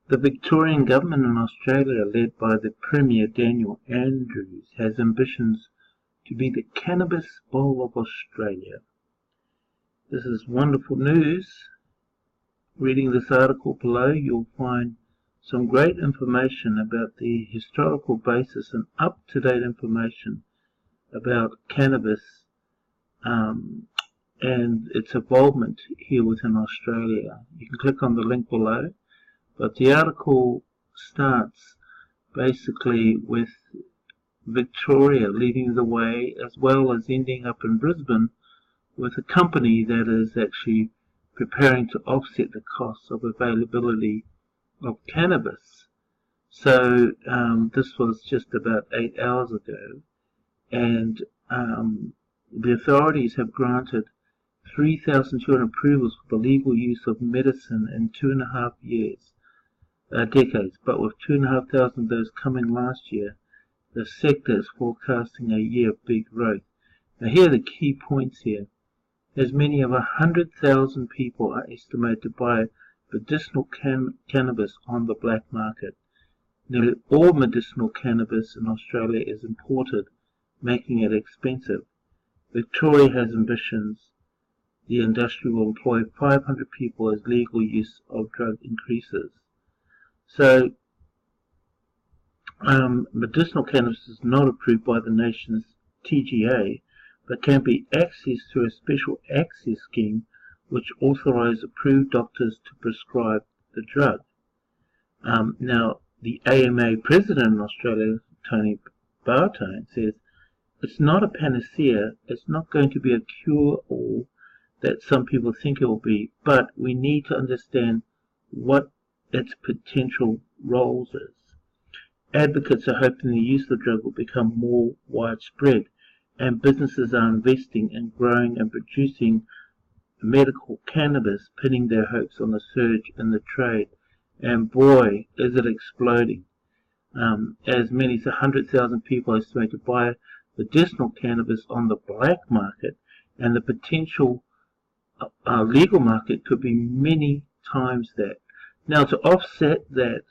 The Victorian government in Australia, led by the Premier Daniel Andrews, has ambitions to be the Cannabis Oil of Australia. This is wonderful news. Reading this article below, you'll find some great information about the historical basis and up-to-date information about cannabis and its involvement here within Australia. You can click on the link below, but the article starts basically with Victoria leading the way, as well as ending up in Brisbane with a company that is actually preparing to offset the costs of availability of cannabis. So this was just about 8 hours ago, and the authorities have granted 3,200 approvals for the legal use of medicine in 2.5 decades, but with 2,500 of those coming last year, the sector is forecasting a year of big growth. Now here are the key points here. As many as 100,000 people are estimated to buy medicinal cannabis on the black market. Nearly all medicinal cannabis in Australia is imported, making it expensive. Victoria has ambitions. The industry will employ 500 people as legal use of drug increases. So, medicinal cannabis is not approved by the nation's TGA, but can be accessed through a special access scheme which authorizes approved doctors to prescribe the drug. Now, the AMA president in Australia, Tony Bartone, says it's not a panacea, it's not going to be a cure-all that some people think it will be, but we need to understand what its potential roles is. Advocates are hoping the use of the drug will become more widespread, and businesses are investing in growing and producing medical cannabis, pinning their hopes on the surge in the trade. And boy, is it exploding. As many as 100,000 people are estimated to buy medicinal cannabis on the black market, and the potential legal market could be many times that. Now, to offset that,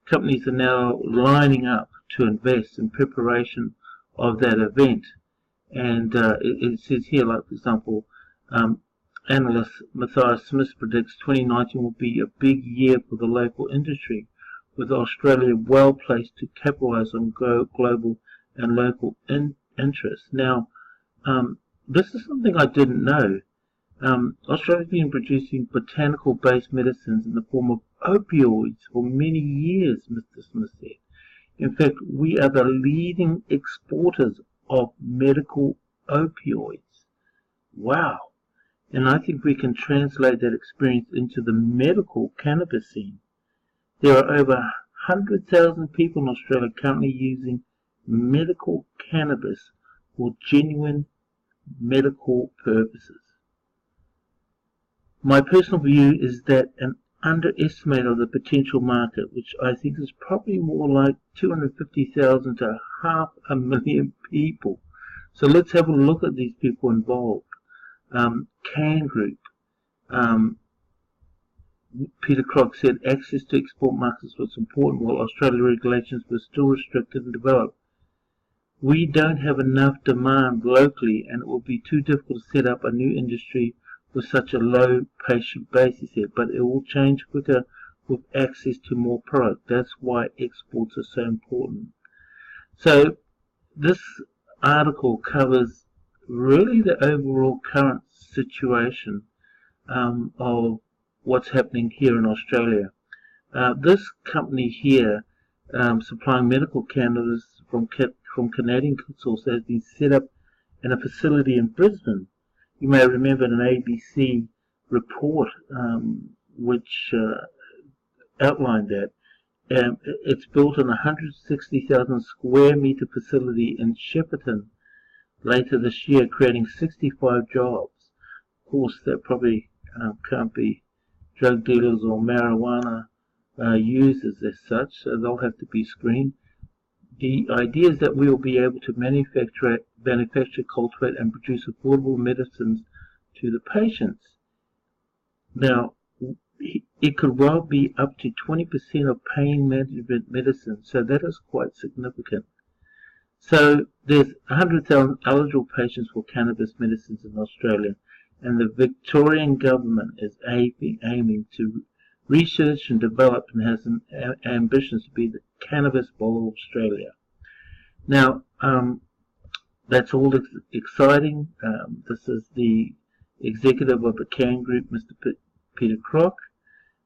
companies are now lining up to invest in preparation of that event. And it says here, like for example, analyst Matthias Smith predicts 2019 will be a big year for the local industry, with Australia well placed to capitalize on global and local interests. Now, this is something I didn't know. Australia's been producing botanical-based medicines in the form of opioids for many years, Mr. Smith said. In fact, we are the leading exporters of medical opioids. Wow. And I think we can translate that experience into the medical cannabis scene. There are over 100,000 people in Australia currently using medical cannabis for genuine medical purposes. My personal view is that an underestimate of the potential market, which I think is probably more like 250,000 to 500,000 people. So let's have a look at these people involved. Can Group. Peter Crock said access to export markets was important while Australian regulations were still restricted and developed. We don't have enough demand locally, and it will be too difficult to set up a new industry with such a low patient base, he said, but it will change quicker with access to more product. That's why exports are so important. So this article covers really the overall current situation of what's happening here in Australia. This company here, supplying medical cannabis from Canadian source, has been set up in a facility in Brisbane. You may remember an ABC report which outlined that. It's built in a 160,000 square metre facility in Shepparton later this year, creating 65 jobs. Of course, that probably can't be drug dealers or marijuana users as such, so they'll have to be screened. The idea is that we will be able to manufacture, cultivate, and produce affordable medicines to the patients. Now, it could well be up to 20% of pain management medicine, so that is quite significant. So there's 100,000 eligible patients for cannabis medicines in Australia, and the Victorian government is aiming to research and develop and has an ambition to be the Cannabis Oil of Australia. Now, that's all exciting. This is the executive of the CAN Group, Mr. Peter Crock.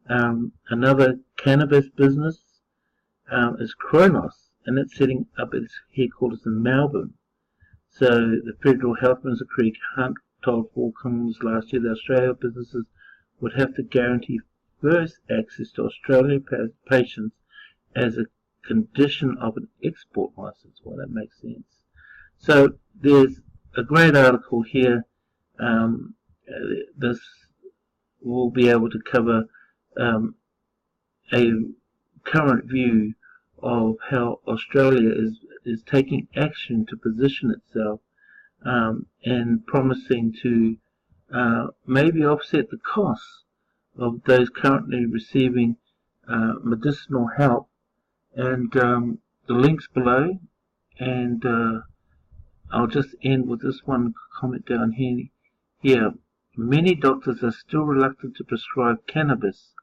Another cannabis business is Kronos, and it's setting up its headquarters in Melbourne. So the Federal Health Minister Craig Hunt told Four Corners last year that Australian businesses would have to guarantee first access to Australian patients as a condition of an export license. Well, that makes sense. So there's a great article here. This will be able to cover a current view of how Australia is taking action to position itself and promising to maybe offset the costs of those currently receiving medicinal help. And the links below, and I'll just end with this one comment down here. Many doctors are still reluctant to prescribe cannabis,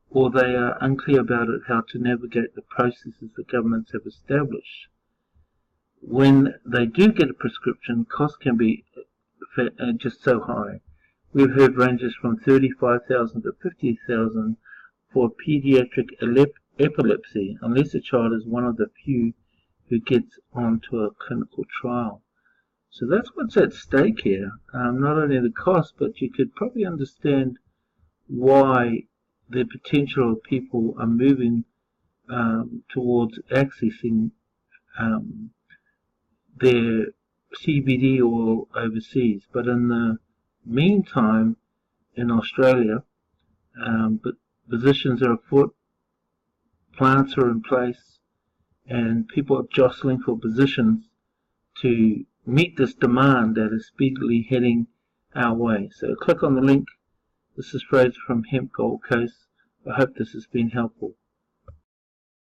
or they are unclear about how to navigate the processes the governments have established. When they do get a prescription, costs can be just so high. We've heard ranges from $35,000 to $50,000 for pediatric epilepsy, unless a child is one of the few who gets onto a clinical trial. So that's what's at stake here. Not only the cost, but you could probably understand why the potential of people are moving towards accessing their CBD oil overseas. But in the meantime, in Australia, positions are afoot, plants are in place, and people are jostling for positions to meet this demand that is speedily heading our way. So click on the link. This is Frazer from Hemp Gold Coast. I hope this has been helpful.